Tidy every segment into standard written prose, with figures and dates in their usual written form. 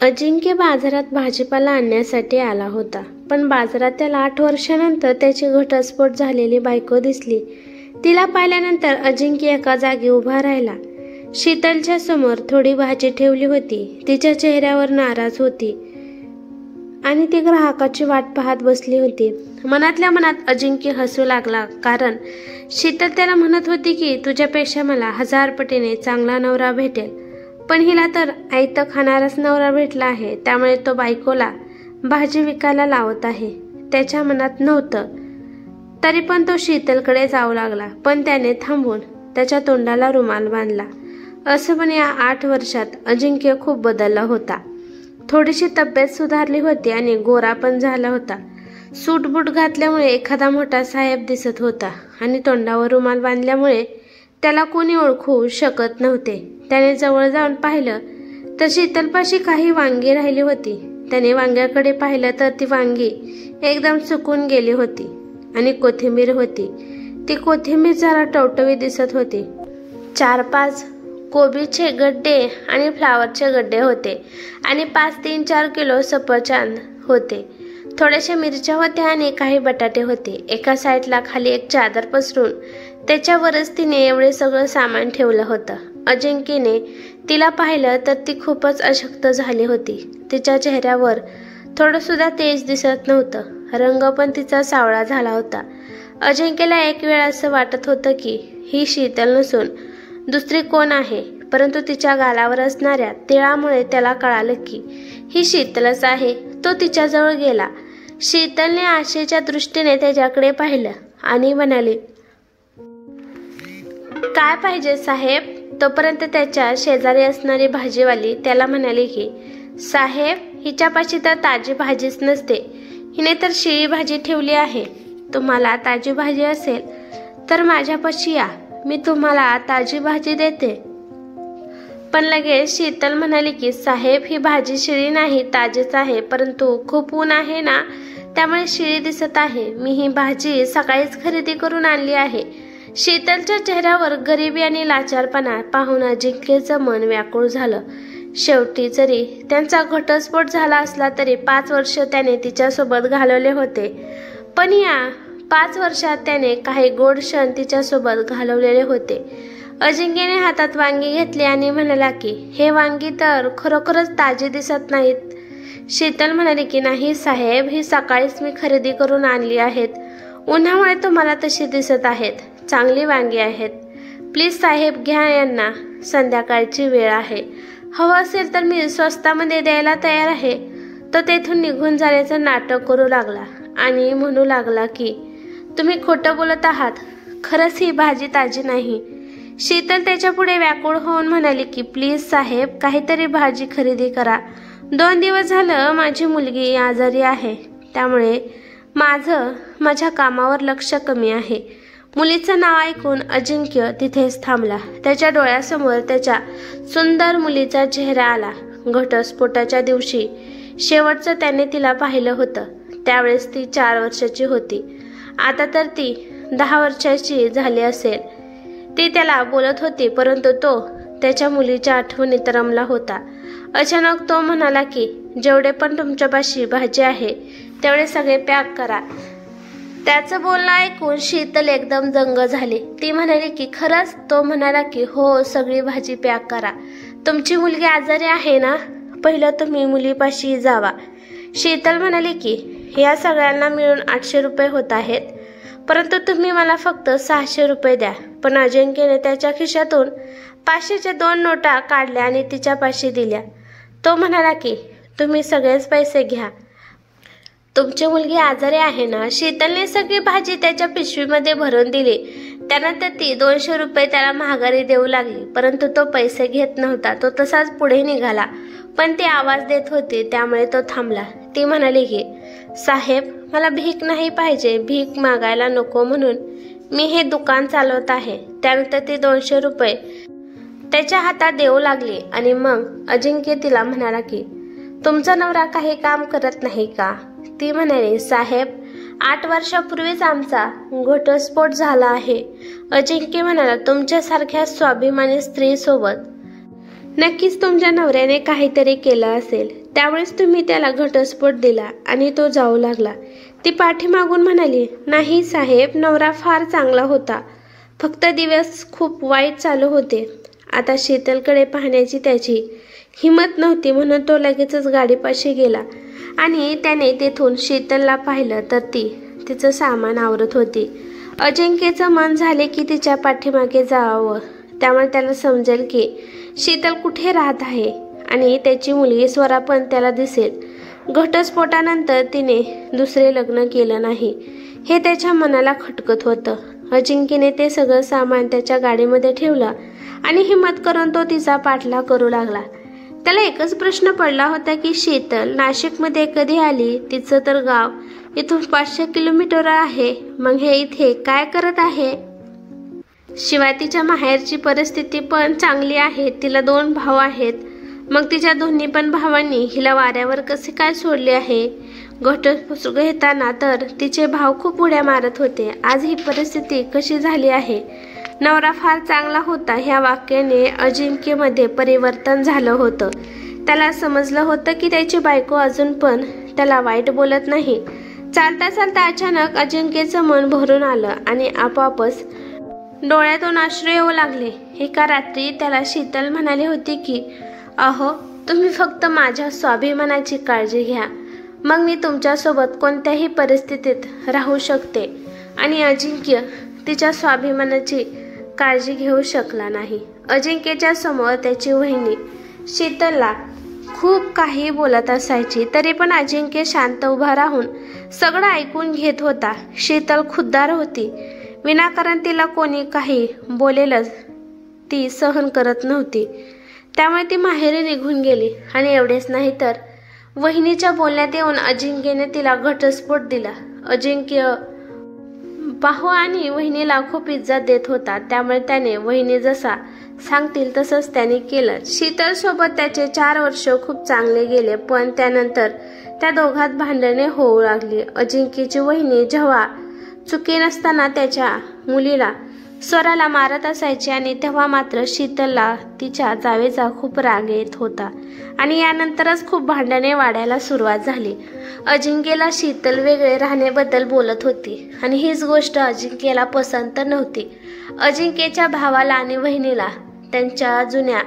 अजिंक्य बाजारात भाजीपाला आणण्यासाठी आला होता, पण बाजारात त्याला 8 वर्षानंतर त्याची घटस्फोट झालेली बायको दिसली. तिला पाहिल्यानंतर अजिंक्य एका जागी उभा राहिला. शीतलच्या समोर थोडी भाजी ठेवली होती. तिच्या चेहऱ्यावर नाराज होती आणि ती ग्राहकाची वाट पाहत बसली होती. मनातल्या मनात अजिंक्य हसू लागला, कारण शीतल त्याला म्हणत होती की तुझ्यापेक्षा मला 1000 पटीने चांगला नवरा भेटेल. पण हिला तर आयतं खाणाराच नवरा भेटला आहे, त्यामुळे तो बायकोला भाजी विकायला लावत आहे. त्याच्या मनात नव्हतं, तरी पण तो शीतलकडे जाऊ लागला, पण त्याने थांबून त्याच्या तोंडाला रुमाल बांधला. असं पण या 8 वर्षात अजिंक्य खूप बदलला होता. थोडीशी तब्येत सुधारली होती आणि गोरा पण झाला होता. सूट बूट घातल्यामुळे एखादा मोठा साहेब दिसत होता आणि तोंडावर रुमाल बांधल्यामुळे त्याला कोणी ओळखू शकत नव्हते. त्याने जवळ जाऊन पाहिलं तर शीतलपाशी काही वांगी राहिली होती. त्याने वांग्याकडे पाहिलं तर ती वांगी एकदम सुकून गेली होती आणि कोथिंबीर होती. ती कोथिंबीर जरा टवटवीत दिसत होती. 4-5 कोबीचे गड्डे आणि फ्लावरचे गड्डे होते आणि 5-3-4 किलो सफरचंद होते. थोड्याशा मिरच्या होत्या आणि काही बटाटे होते. एका साईडला खाली एक चादर पसरून त्याच्यावरच तिने एवढे सगळं सामान ठेवलं होतं. अजिंक्यने तिला पाहिलं तर ती खूपच अशक्त झाली होती. तिच्या चेहऱ्यावर थोडं सुद्धा तेज दिसत नव्हतं. रंग पण तिचा सावळा झाला होता. अजिंक्यला एक वेळ असं वाटत होतं की ही शीतल नसून दुसरी कोण आहे, परंतु तिच्या गालावर असणाऱ्या तिळामुळे त्याला कळालं की ही शीतलच आहे. तो तिच्याजवळ गेला. शीतलने आशेच्या दृष्टीने त्याच्याकडे पाहिलं आणि म्हणाली, काय पाहिजे साहेब? तोपर्यंत त्याच्या शेजारी असणारी भाजीवाली त्याला म्हणाली की साहेब, हिच्यापाशी तर ताजी भाजीच नसते, हिने तर शिळी भाजी ठेवली आहे. तुम्हाला ताजी भाजी असेल तर माझ्यापाशी या, मी तुम्हाला ताजी भाजी देते. पण लगेच शीतल म्हणाली की साहेब, ही भाजी शिळी नाही, ताजीच आहे, परंतु खूप ऊन आहे ना, त्यामुळे शिळी दिसत आहे. मी ही भाजी सकाळीच खरेदी करून आणली आहे. शीतलच्या चेहऱ्यावर गरिबी आणि लाचारपणा पाहून अजिंक्यचं मन व्याकुळ झालं. शेवटी जरी त्यांचा घटस्फोट झाला असला तरी 5 वर्ष त्याने तिच्यासोबत घालवले होते. पण या 5 वर्षात त्याने काही गोड क्षण तिच्यासोबत घालवलेले होते. अजिंक्यने हातात वांगी घेतली आणि म्हणाला की हे वांगी तर खरोखरच ताजी दिसत नाहीत. शीतल म्हणाली की नाही साहेब, ही सकाळीच मी खरेदी करून आणली आहेत. उन्हामुळे तुम्हाला तशी दिसत आहेत. चांगली वांगी आहेत. प्लीज साहेब, घ्या यांना, संध्याकाळची वेळ आहे. हवं असेल तर मी स्वस्तामध्ये द्यायला तयार आहे. तो तेथून निघून जाण्याचं नाटक करू लागला आणि म्हणू लागला की तुम्ही खोटं बोलत आहात. खरंच ही भाजी ताजी नाही. शीतल त्याच्या पुढे व्याकुळ होऊन म्हणाली की प्लीज साहेब, काहीतरी भाजी खरेदी करा. 2 दिवस झालं माझी मुलगी आजारी आहे, त्यामुळे माझ्या कामावर लक्ष कमी आहे. मुलीचं नाव ऐकून अजिंक्य तिथेच थांबला. त्याच्या डोळ्यासमोर त्याच्या सुंदर मुलीचा चेहरा आला. घटस्फोटाच्या दिवशी शेवटचं त्याने तिला पाहिलं होतं. त्यावेळेस ती 4 वर्षाची होती. आता तर ती 10 वर्षाची झाली असेल. ती त्याला बोलत होती, परंतु तो त्याच्या मुलीच्या आठवणीत रमला होता. अचानक तो म्हणाला की जेवढे पण तुमच्यापाशी भाजी आहे तेवढे सगळे पॅक करा. त्याचं बोलणं ऐकून शीतल एकदम दंग झाली. ती म्हणाली की खरंच? तो म्हणाला की हो, सगळी भाजी पॅक करा. तुमची मुलगी आजारी आहे ना, पहिलं तुम्ही मुलीपाशी जावा. शीतल म्हणाली की या सगळ्यांना मिळून 800 रुपये होत आहेत, परंतु तुम्ही मला फक्त 600 रुपये द्या. पण अजिंक्यने त्याच्या खिशातून 500च्या 2 नोटा काढल्या आणि तिच्यापाशी दिल्या. तो म्हणाला की तुम्ही सगळेच पैसे घ्या, तुमची मुलगी आजारी आहे ना. शीतलने सगळी भाजी त्याच्या पिशवीमध्ये भरून दिली. त्यानंतर ती 200 रुपये त्याला महागारी देऊ लागली, परंतु तो पैसे घेत नव्हता. तो तसाच पुढे निघाला, पण ती आवाज देत होती, त्यामुळे तो थांबला. ती म्हणाली की साहेब, मला भीक नाही पाहिजे, भीक मागायला नको म्हणून मी हे दुकान चालवत आहे. त्यानंतर ती 200 रुपये त्याच्या हातात देऊ लागली आणि मग अजिंक्य तिला म्हणाला की तुमचा नवरा काही काम करत नाही का? ती म्हणाली साहेब, 8 वर्षापूर्वीच आमचा घटस्फोट झाला आहे. अजिंक्य म्हणाला तुमच्यासारख्या स्वाभिमानी स्त्रीसोबत नक्कीच तुमच्या नवऱ्याने काहीतरी केलं असेल. त्यावेळेस तुम्ही त्याला घटस्फोट दिला आणि तो जाऊ लागला. ती पाठीमागून म्हणाली, नाही साहेब, नवरा फार चांगला होता, फक्त दिवस खूप वाईट चालू होते. आता शीतलकडे पाहण्याची त्याची हिंमत नव्हती, म्हणून तो लगेचच गाडीपाशी गेला आणि त्याने तेथून शीतलला पाहिलं तर ती तिचं सामान आवरत होती. अजिंक्यचं मन झाले की तिच्या पाठीमागे जावं, त्यामुळे त्याला समजेल की शीतल कुठे राहत आहे आणि त्याची मुलगी स्वरा पण त्याला दिसेल. घटस्फोटानंतर तिने दुसरे लग्न केलं नाही हे त्याच्या मनाला खटकत होतं. अजिंक्यने ते सगळं सामान त्याच्या गाडीमध्ये ठेवलं आणि हिम्मत करून तो तिचा पाठलाग करू लागला. त्याला एकच प्रश्न पडला होता की शीतल नाशिकमध्ये कधी आली? तिचं तर गाव इथून 500 किलोमीटर आहे, मग हे इथे काय करत आहे? शिवाय तिच्या माहेरची परिस्थिती पण चांगली आहे. तिला 2 भाऊ आहेत, मग तिच्या दोन्ही पण भावांनी हिला वाऱ्यावर कसे काय सोडले आहे? घटस्फोट घेताना तर तिचे भाव खूप उड्या मारत होते, आज ही परिस्थिती कशी झाली आहे? नवरा फार चांगला होता ह्या वाक्याने अजिंक्यमध्ये परिवर्तन झालं होतं. त्याला समजलं होतं की त्याची बायको अजून पण त्याला वाईट बोलत नाही. चालता चालता अचानक अजिंक्यचं मन भरून आलं आणि आपोआपच डोळ्यातून अश्रू येऊ लागले. एका रात्री त्याला शीतल म्हणाली होती की अहो, तुम्ही फक्त माझ्या स्वाभिमानाची काळजी घ्या, मग मी तुमच्यासोबत कोणत्याही परिस्थितीत राहू शकते. आणि अजिंक्य तिच्या स्वाभिमानाची काळजी घेऊ शकला नाही. अजिंक्यच्या समोर त्याची वहिनी शीतलला खूप काही बोलत असायची, तरी पण अजिंक्य शांत उभा राहून सगळं ऐकून घेत होता. शीतल खुद्दार होती, विनाकारण तिला कोणी काही बोलेलच ती सहन करत नव्हती, त्यामुळे ती माहेरी निघून गेली. आणि एवढेच नाही तर वहिनीच्या बोलण्यात येऊन अजिंक्यने तिला घटस्फोट दिला. अजिंक्य भाऊ आणि वहिनीला खूप इज्जत देत होता, त्यामुळे त्याने वहिनी जसा सांगतील तसंच त्याने केलं. शीतल सोबत त्याचे 4 वर्ष खूप चांगले गेले, पण त्यानंतर त्या दोघात भांडणे होऊ लागली. अजिंक्यची वहिनी जेव्हा चुकी नसताना त्याच्या मुलीला स्वराला मारत असायची आणि तेव्हा मात्र शीतलला तिच्या जावेचा खूप राग येत होता आणि यानंतरच खूप भांडणे वाढायला सुरुवात झाली. अजिंक्यला शीतल वेगळे राहण्याबद्दल बोलत होती आणि हीच गोष्ट अजिंक्यला पसंत नव्हती. अजिंक्यच्या भावाला आणि वहिनीला त्यांच्या जुन्या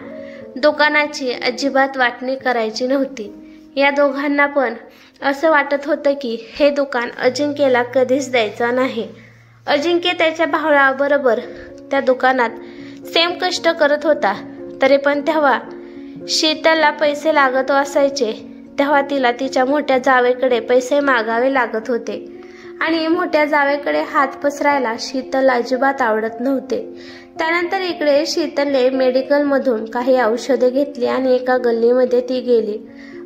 दुकानाची अजिबात वाटणी करायची नव्हती. या दोघांना पण असं वाटत होतं की हे दुकान अजिंक्यला कधीच द्यायचं नाही. अजिंक्य त्याच्या भावाबरोबर त्या दुकानात सेम कष्ट करत होता, तरी पण तेव्हा शीतलला पैसे लागत असायचे तेव्हा तिला तिच्या मोठ्या जावेकडे पैसे मागावे लागत होते आणि मोठ्या जावेकडे हात पसरायला शीतल अजिबात आवडत नव्हते. त्यानंतर इकडे शीतलने मेडिकलमधून काही औषधे घेतली आणि एका गल्लीमध्ये ती गेली.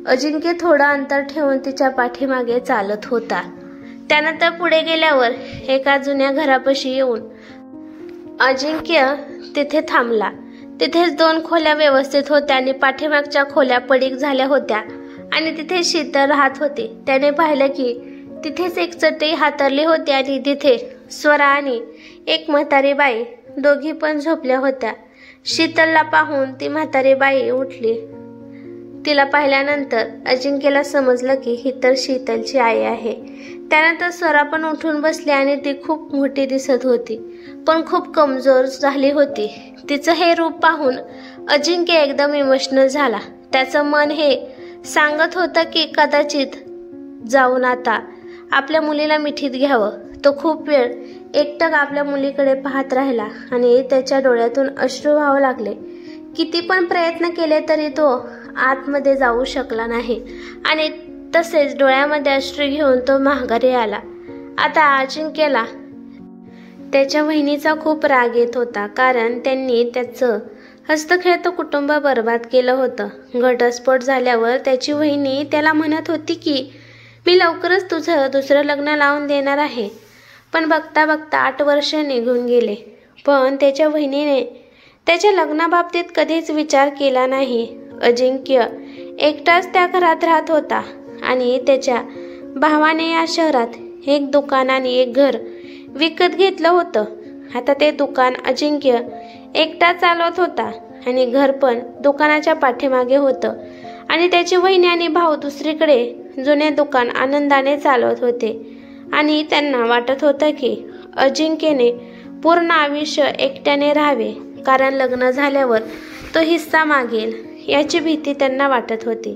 अजिंक्य थोडं अंतर ठेवून तिच्या पाठीमागे चालत होता. त्यानंतर पुढे गेल्यावर एका जुन्या घरापाशी येऊन अजिंक्य तिथे थांबला. तिथेच 2 खोल्या व्यवस्थित होत्या आणि पाठीमागच्या खोल्या पडीक झाल्या होत्या आणि तिथे शीतल राहत होती. त्याने पाहिलं की तिथेच एक चटई हातरली होती आणि तिथे स्वरा आणि एक म्हातारी बाई दोघी पण झोपल्या होत्या. शीतलला पाहून ती म्हातारी बाई उठली. तिला पाहिल्यानंतर अजिंक्यला समजलं की ही तर शीतलची आई आहे. त्यानंतर स्वरा पण उठून बसली आणि ती खूप मोठी दिसत होती, पण खूप कमजोर झाली होती. तिचं हे रूप पाहून अजिंक्य एकदम इमोशनल झाला. त्याचं मन हे सांगत होतं की कदाचित जाऊन आता आपल्या मुलीला मिठीत घ्यावं. तो खूप वेळ एकटक आपल्या मुलीकडे पाहत राहिला आणि त्याच्या डोळ्यातून अश्रू वाहू लागले. किती पण प्रयत्न केले तरी तो आतमध्ये जाऊ शकला नाही आणि तसेच डोळ्यामध्ये अश्रू घेऊन तो माघारी आला. आता अजिंक्यला त्याच्या वहिनीचा खूप राग येत होता, कारण त्यांनी त्याचं हस्तखेळतं कुटुंब बर्बाद केलं होतं. घटस्फोट झाल्यावर त्याची वहिनी त्याला म्हणत होती की मी लवकरच तुझं दुसरं लग्न लावून देणार आहे, पण बघता बघता 8 वर्ष निघून गेले. पण त्याच्या वहिनीने त्याच्या लग्नाबाबतीत कधीच विचार केला नाही. अजिंक्य एकटाच त्या घरात राहत होता आणि त्याच्या भावाने या शहरात एक दुकान आणि एक घर विकत घेतलं होतं. आता ते दुकान अजिंक्य एकटा चालवत होता आणि घर पण दुकानाच्या पाठीमागे होतं. आणि त्याची वहिनी आणि भाऊ दुसरीकडे जुने दुकान आनंदाने चालवत होते आणि त्यांना वाटत होतं की अजिंक्यने पूर्ण आयुष्य एकट्याने राहावे, कारण लग्न झाल्यावर तो हिस्सा मागेल याची भीती त्यांना वाटत होती.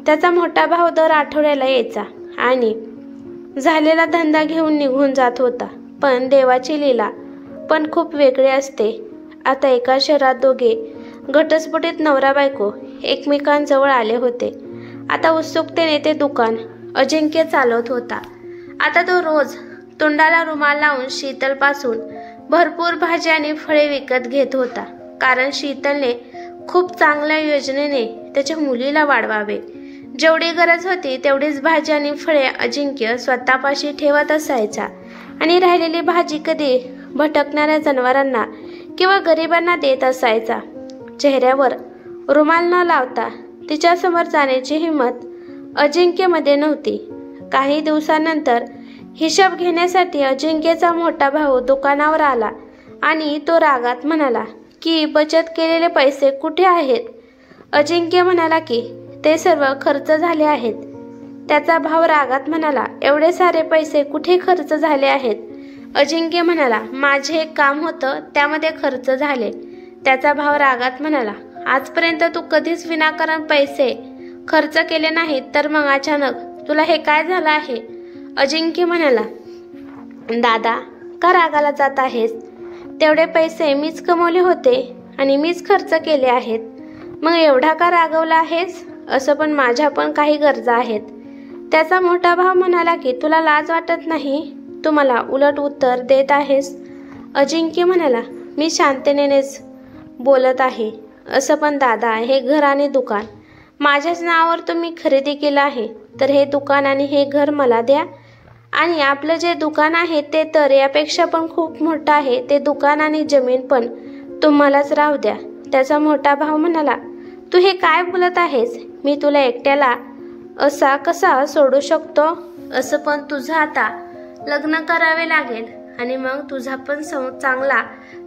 त्याचा मोठा भाऊ दर आठवड्याला यायचा आणि झालेला धंदा घेऊन निघून जात होता. पण देवाची लीला पण खूप वेगळी असते. आता एका शहरात दोघे घटस्फोटित नवरा बायको एकमेकांजवळ आले होते. आता उत्सुकतेने ते दुकान अजिंक्य चालवत होता. आता तो रोज तोंडाला रुमाल लावून शीतलपासून भरपूर भाजी आणि फळे विकत घेत होता, कारण शीतलने खूप चांगल्या योजनेने त्याच्या मुलीला वाढवावे. जेवढी गरज होती तेवढीच भाजी आणि फळे अजिंक्य स्वतःपाशी ठेवत असायचा आणि राहिलेली भाजी कधी भटकणाऱ्या जनावरांना किंवा गरिबांना देत असायचा. चेहऱ्यावर रुमाल न लावता तिच्यासमोर जाण्याची हिंमत अजिंक्यमध्ये नव्हती. काही दिवसांनंतर हिशोब घेण्यासाठी अजिंक्यचा मोठा भाऊ दुकानावर आला आणि तो रागात म्हणाला की बचत केलेले पैसे कुठे आहेत? अजिंक्य म्हणाला की ते सर्व खर्च झाले आहेत. त्याचा भाऊ रागात म्हणाला, एवढे सारे पैसे कुठे खर्च झाले आहेत? अजिंक्य म्हणाला, माझे एक काम होतं त्यामध्ये खर्च झाले. त्याचा भाव रागात म्हणाला, आजपर्यंत तू कधीच विनाकारण पैसे खर्च केले नाहीत, तर मग अचानक तुला हे काय झालं आहे? अजिंक्य म्हणाला, दादा का रागाला जात आहेस? तेवढे पैसे मीच कमवले होते आणि मीच खर्च केले आहेत. मग एवढा का रागवला आहेस? असं पण माझ्या पण काही गरजा आहेत. त्याचा मोठा भाव म्हणाला की तुला लाज वाटत नाही? तू मला उलट उत्तर देत आहेस. अजिंक्य म्हणाला, मी शांततेनेच बोलत आहे. असं पण दादा, हे घर आणि दुकान माझ्याच नावावर तुम्ही खरेदी केलं आहे, तर हे दुकान आणि हे घर मला द्या. आणि आपलं जे दुकान आहे ते तर यापेक्षा पण खूप मोठं आहे. ते दुकान आणि जमीन पण तुम्हालाच राहू द्या. त्याचा मोठा भाऊ म्हणाला, तू हे काय बोलत आहेस? मी तुला एकट्याला असा कसा सोडू शकतो? असं पण तुझं आता लग्न करावे लागेल आणि मग तुझा पण चांगला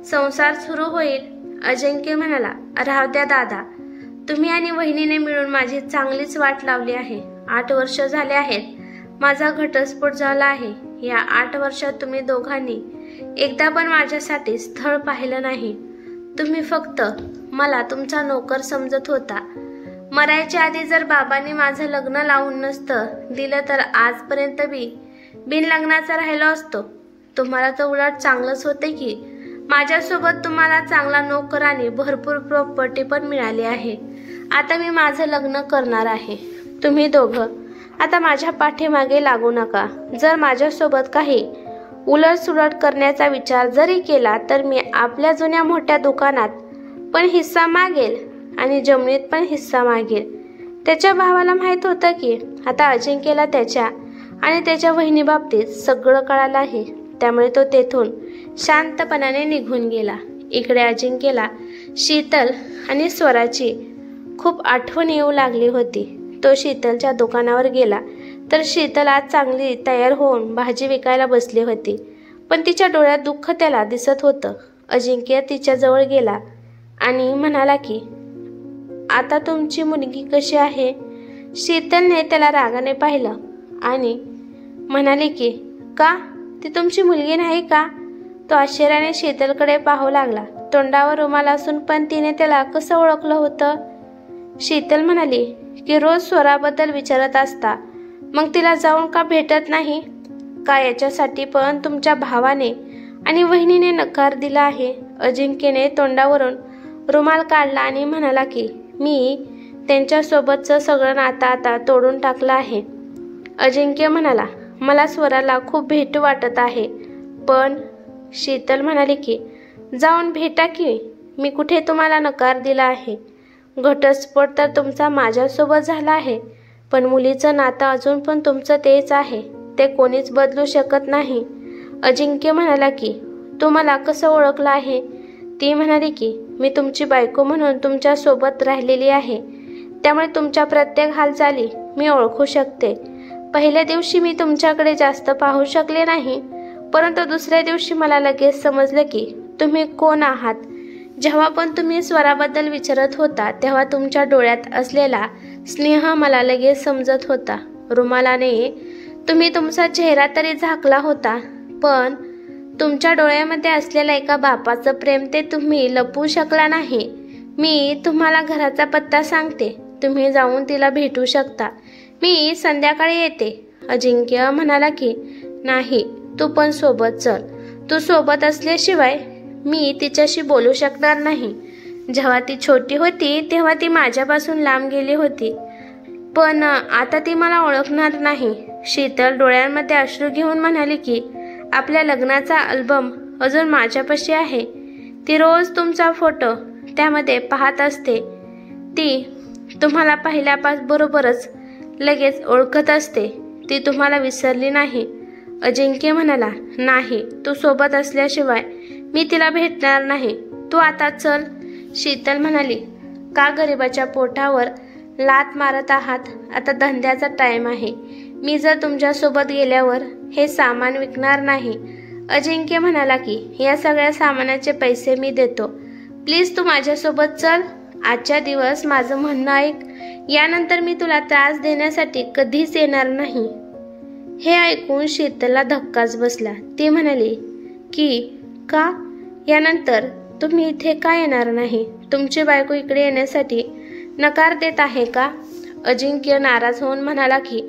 संसार सुरू होईल. अजिंक्य म्हणाला, राहू द्या दादा, तुम्ही आणि वहिनीने मिळून माझी चांगलीच वाट लावली आहे. 8 वर्ष झाले आहेत माझा घटस्फोट झाला आहे. या 8 वर्षात तुम्ही दोघांनी एकदा पण माझ्यासाठी स्थळ पाहिलं नाही. तुम्ही फक्त मला तुमचा नोकर समजत होता. मरायच्या आधी जर बाबांनी माझं लग्न लावून नसतं दिलं तर आजपर्यंत बिन लग्नाचा राहिलो असतो. तुम्हाला तर उलट चांगलंच होते की माझ्यासोबत तुम्हाला चांगला नोकर आणि भरपूर प्रॉपर्टी पण मिळाली आहे. आता मी माझं लग्न करणार आहे. तुम्ही दोघं आता माझ्या पाठीमागे लागू नका. जर माझ्यासोबत काही उलटसुलट करण्याचा विचार जरी केला तर मी आपल्या जुन्या मोठ्या दुकानात पण हिस्सा मागेल आणि जमिनीत पण हिस्सा मागेल. त्याच्या भावाला माहीत होतं की आता अजिंक्यला त्याच्या आणि त्याच्या बहिणीबाबतीत सगळं कळालं आहे. त्यामुळे तो तेथून शांतपणाने निघून गेला. इकडे अजिंक्यला शीतल आणि स्वराची खूप आठवण येऊ लागली होती. तो शीतलच्या दुकानावर गेला तर शीतल आज चांगली तयार होऊन भाजी विकायला बसली होती, पण तिच्या डोळ्यात दुःख त्याला दिसत होतं. अजिंक्य तिच्याजवळ गेला आणि म्हणाला की आता तुमची मुलगी कशी आहे? शीतलने त्याला रागाने पाहिलं आणि म्हणाली की का, ती तुमची मुलगी नाही का? तो आश्चर्याने शीतलकडे पाहू लागला. तोंडावर रुमाल असून पण तिने त्याला कसं ओळखलं होतं? शीतल म्हणाली की रोज स्वराबद्दल विचारत असता, मग तिला जाऊन का भेटत नाही का? याच्यासाठी पण तुमच्या भावाने आणि वहिनीने नकार दिला आहे. अजिंक्यने तोंडावरून रुमाल काढला आणि म्हणाला की मी त्यांच्यासोबतचं सगळं नातं आता तोडून टाकलं आहे. अजिंक्य म्हणाला, मला स्वराला खूप भेटू वाटत आहे. पण शीतल म्हणाली की जाऊन भेटा की, मी कुठे तुम्हाला नकार दिला आहे? घटस्फोट तर तुमचा माझ्यासोबत झाला आहे, पण मुलीचं नातं अजून पण तुमचं तेच आहे. ते कोणीच बदलू शकत नाही. अजिंक्य म्हणाला की तू मला कसं ओळखलं आहे? ती म्हणाली की मी तुमची बायको म्हणून तुमच्या सोबत राहिलेली आहे, त्यामुळे तुमच्या प्रत्येक हालचाली मी ओळखू शकते. पहिल्या दिवशी मी तुमच्याकडे जास्त पाहू शकले नाही, परंतु दुसऱ्या दिवशी मला लगेच समजलं की तुम्ही कोण आहात. जेव्हा पण तुम्ही स्वराबद्दल विचारत होता तेव्हा तुमच्या डोळ्यात असलेला स्नेह मला लगेच समजत होता. रुमालाने तुम्ही तुमचा चेहरा तरी झाकला होता, पण तुमच्या डोळ्यामध्ये असलेल्या एका बापाचं प्रेम ते तुम्ही लपवू शकला नाही. मी तुम्हाला घराचा पत्ता सांगते, तुम्ही जाऊन तिला भेटू शकता. मी संध्याकाळी येते. अजिंक्य म्हणाला की नाही, तू पण सोबत चल. तू सोबत असल्याशिवाय मी तिच्याशी बोलू शकणार नाही. जेव्हा ती छोटी होती तेव्हा ती माझ्यापासून लांब गेली होती, पण आता ती मला ओळखणार नाही. शीतल डोळ्यांमध्ये अश्रू घेऊन म्हणाली की आपल्या लग्नाचा अल्बम अजून माझ्यापाशी आहे. ती रोज तुमचा फोटो त्यामध्ये पाहत असते. ती तुम्हाला पाहिल्याबरोबरच लगेच ओळखत असते. ती तुम्हाला विसरली नाही. अजिंक्य म्हणाला, नाही, तू सोबत असल्याशिवाय मी तिला भेटणार नाही. तू आता चल. शीतल म्हणाली, का गरिबाच्या पोटावर लात मारत आहात? आता धंद्याचा टाइम आहे. मी जर तुमच्यासोबत गेल्यावर हे सामान विकणार नाही. अजिंक्य म्हणाला की या सगळ्या सामानाचे पैसे मी देतो. प्लीज तू माझ्यासोबत चल. आजच्या दिवस माझं म्हणणं ऐक. यानंतर मी तुला त्रास देण्यासाठी कधीच येणार नाही. हे ऐकून शीतलला धक्काच बसला. ती म्हणाली की का? यानंतर तुम्ही इथे का येणार नाही? तुमची बायको इकडे येण्यासाठी नकार देत आहे का? अजिंक्य नाराज होऊन म्हणाला की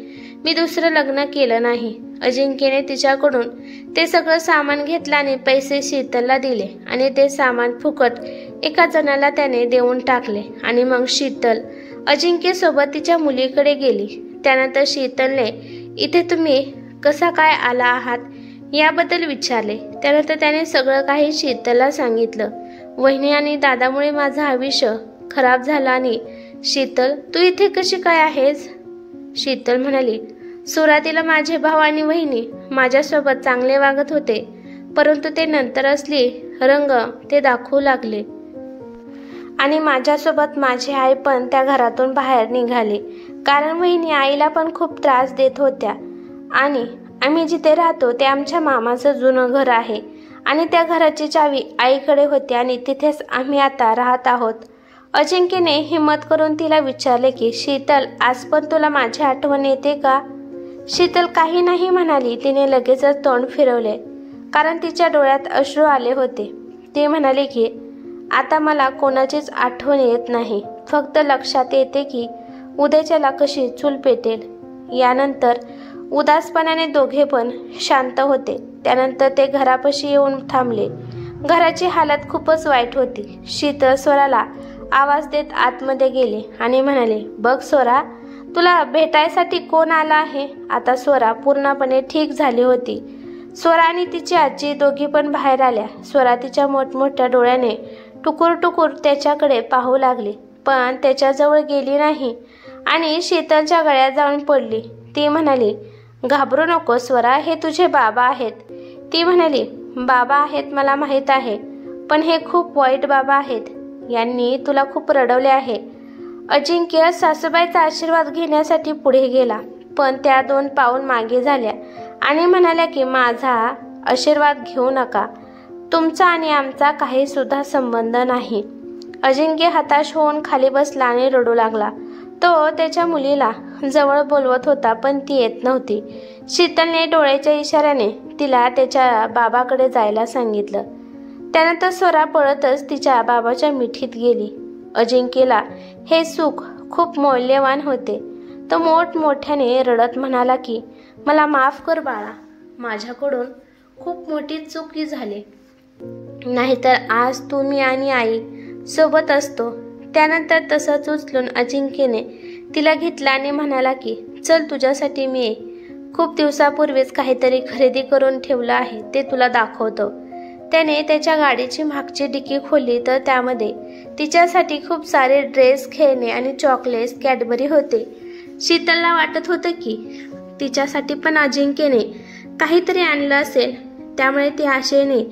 मी दुसरं लग्न केलं नाही. अजिंक्यने तिच्याकडून ते सगळं सामान घेतलं आणि पैसे शीतलला दिले आणि ते सामान फुकट एका जणाला त्याने देऊन टाकले. आणि मग शीतल अजिंक्य सोबत तिच्या मुलीकडे गेली. त्यानंतर शीतलने इथे तुम्ही कसा काय आला आहात याबद्दल विचारले. त्यानंतर त्याने सगळं काही शीतलला सांगितलं. वहिनी आणि दादामुळे माझं आयुष्य खराब झालं. आणि शीतल, तू इथे कशी काय आहेस? शीतल म्हणाली, सुरुवातीला माझे भाऊ आणि वहिनी माझ्यासोबत चांगले वागत होते, परंतु ते नंतर असली रंग ते दाखवू लागले आणि माझ्यासोबत माझी आई पण त्या घरातून बाहेर निघाली, कारण वहिनी आईला पण खूप त्रास देत होत्या. आणि आम्ही जिथे राहतो ते आमच्या मामाचं जुनं घर आहे आणि त्या घराची चावी आईकडे होती आणि तिथेच आम्ही आता राहत आहोत. अजिंक्यने हिम्मत करून तिला विचारले की शीतल, आज पण तुला माझी आठवण येते का? शीतल काही नाही म्हणाली. तिने लगेचच तोंड फिरवले, कारण तिच्या डोळ्यात अश्रू आले होते. ती म्हणाली की आता मला कोणाचीच आठवण येत नाही, फक्त लक्षात येते की उद्याच्याला कशी चूल पेटेल. यानंतर उदासपणाने दोघे पण शांत होते. त्यानंतर ते घरापाशी येऊन थांबले. घराची हालत खूपच वाईट होती. शीतल स्वराला आवाज देत आतमध्ये गेले आणि म्हणाले, बघ स्वरा, तुला भेटायसाठी कोण आला आहे? आता स्वरा पूर्णपणे ठीक झाली होती. स्वरा आणि तिची आजी दोघी पण बाहेर आल्या. स्वरा तिच्या मोठमोठ्या डोळ्याने टुकूर टुकूर त्याच्याकडे पाहू लागली, पण त्याच्याजवळ गेली नाही आणि शीतलच्या गळ्यात जाऊन पडली. ती म्हणाली, घाबरू नको स्वरा, हे तुझे बाबा आहेत. ती म्हणाली, बाबा आहेत मला माहीत आहे, पण हे खूप वाईट बाबा आहेत. यांनी तुला खूप रडवले आहे. अजिंक्य सासूबाईचा आशीर्वाद घेण्यासाठी पुढे गेला, पण त्या 2 पाऊल मागे झाल्या आणि म्हणाल्या की माझा आशीर्वाद घेऊ नका. तुमचा आणि आमचा काही सुद्धा संबंध नाही. अजिंक्य हताश होऊन खाली बसला आणि रडू लागला. तो त्याच्या मुलीला जवळ बोलवत होता, पण ती येत नव्हती. शीतलने डोळ्याच्या इशाऱ्याने तिला त्याच्या बाबाकडे जायला सांगितलं. त्यानंतर स्वरा पळतच तिच्या बाबाच्या मिठीत गेली. अजिंक्यला हे सुख खूप मौल्यवान होते. तो मोठमोठ्याने रडत म्हणाला की मला माफ कर बाळा, माझ्याकडून खूप मोठी चूक झाली, नाहीतर आज तू, मी आणि आई सोबत असतो. त्यानंतर तसंच उचलून अजिंक्यने तिला घेतला आणि म्हणाला की चल, तुझ्यासाठी मी खूप दिवसापूर्वीच काहीतरी खरेदी करून ठेवलं आहे, ते तुला दाखवतो. त्याने त्याच्या गाडीची मागची डिकी खोलली तर त्यामध्ये तिच्यासाठी खूप सारे ड्रेस, खेळणे आणि चॉकलेट्स, कॅडबरी होते. शीतलला वाटत होतं की तिच्यासाठी पण अजिंक्यने काहीतरी आणलं असेल, त्यामुळे ती आशेने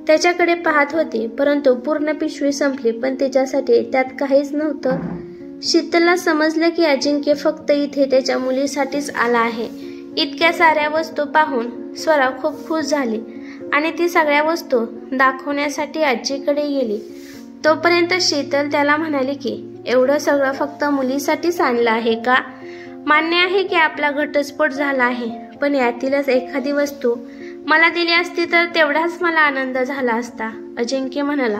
त्याच्याकडे पाहत होती. परंतु पूर्ण पिशवी संपली, पण तिच्यासाठी त्यात काहीच नव्हतं. शीतलला समजलं की अजिंक्य फक्त इथे त्याच्या मुलीसाठीच आला आहे. इतक्या साऱ्या वस्तू पाहून स्वरा खूप खुश झाली आणि ती सगळ्या वस्तू दाखवण्यासाठी आजीकडे गेली. तोपर्यंत शीतल त्याला म्हणाली की एवढं सगळं फक्त मुलीसाठीच आणलं आहे का? मान्य आहे की आपला घटस्फोट झाला आहे, पण यातीलच एखादी वस्तू मला दिली असती तर तेवढाच मला आनंद झाला असता. अजिंक्य म्हणाला,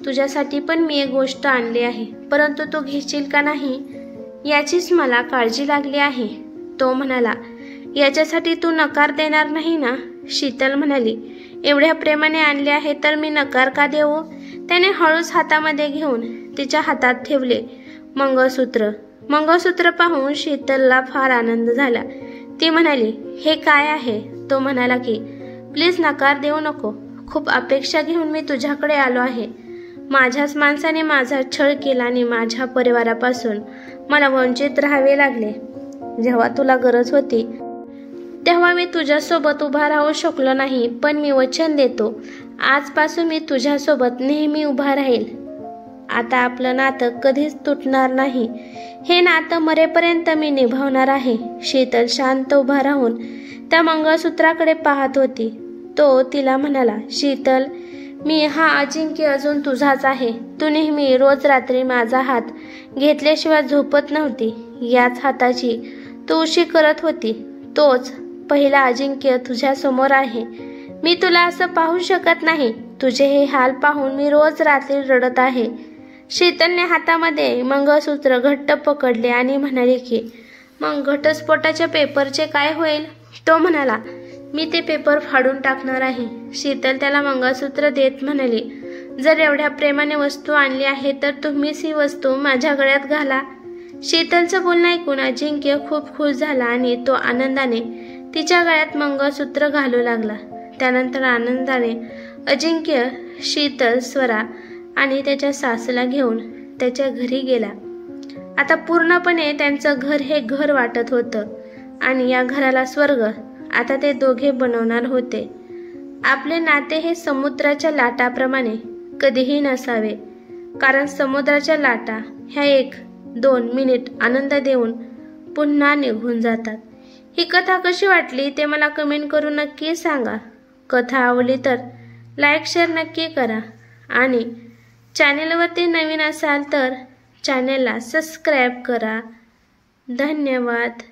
तुझ्यासाठी पण मी एक गोष्ट आणली आहे, परंतु तू घेशील का नाही याचीच मला काळजी लागली आहे. तो म्हणाला, याच्यासाठी तू नकार देणार नाही ना? शीतल म्हणाली, एवढ्या प्रेमाने आणले आहे तर मी नकार का देऊ? त्याने हळूच हातामध्ये घेऊन तिच्या हातात ठेवले मंगळसूत्र. मंगळसूत्र पाहून शीतलला फार आनंद झाला. ती म्हणाली, हे काय आहे? तो म्हणाला की प्लीज नकार देऊ नको. खूप अपेक्षा घेऊन मी तुझ्याकडे आलो आहे. माझ्याच माणसाने माझा छळ केला आणि माझ्या परिवारापासून मला वंचित राहावे लागले. जेव्हा तुला गरज होती तेव्हा मी तुझ्यासोबत उभा राहू शकलो नाही, पण मी वचन देतो आजपासून मी तुझ्यासोबत नेहमी उभा राहील. आता आपलं नातं कधीच तुटणार नाही. हे नातं मरेपर्यंत मी निभावणार आहे. शीतल शांत उभा राहून त्या मंगळसूत्राकडे पाहत होती. तो तिला म्हणाला, शीतल, मी हा अजिंक्य अजून तुझाच आहे. तू नेहमी रोज रात्री माझा हात घेतल्याशिवाय झोपत नव्हती. याच हाताची तू उशी करत होती. तोच पहिला अजिंक्य तुझ्या समोर आहे. मी तुला असं पाहू शकत नाही. तुझे हे हाल पाहून मी रोज रात्री रडत आहे. शीतलने हातामध्ये मंगळसूत्र घट्ट पकडले आणि म्हणाले की मग घटस्फोटाच्या पेपरचे काय होईल? तो म्हणाला, मी ते पेपर फाडून टाकणार आहे. शीतल त्याला मंगळसूत्र देत म्हणाली, जर एवढ्या प्रेमाने वस्तू आणली आहे तर तुम्हीच ही वस्तू माझ्या गळ्यात घाला. शीतलचं बोलणं ऐकून अजिंक्य खूप खुश झाला आणि तो आनंदाने तिच्या गळ्यात मंगळसूत्र घालू लागला. त्यानंतर आनंदाने अजिंक्य शीतल, स्वरा आणि त्याच्या सासूला घेऊन त्याच्या घरी गेला. आता पूर्णपणे त्यांचं घर हे घर वाटत होतं आणि या घराला स्वर्ग आता ते दोघे बनवणार होते. आपले नाते हे समुद्राच्या लाटाप्रमाणे कधीही नसावे, कारण समुद्राच्या लाटा ह्या 1-2 मिनिट आनंद देऊन पुन्हा निघून जातात. ही कथा कशी वाटली ते मला कमेंट करून नक्की सांगा. कथा आवडली तर लाईक शेअर नक्की करा आणि चॅनेलवरती नवीन असाल तर चॅनेलला सबस्क्राईब करा. धन्यवाद.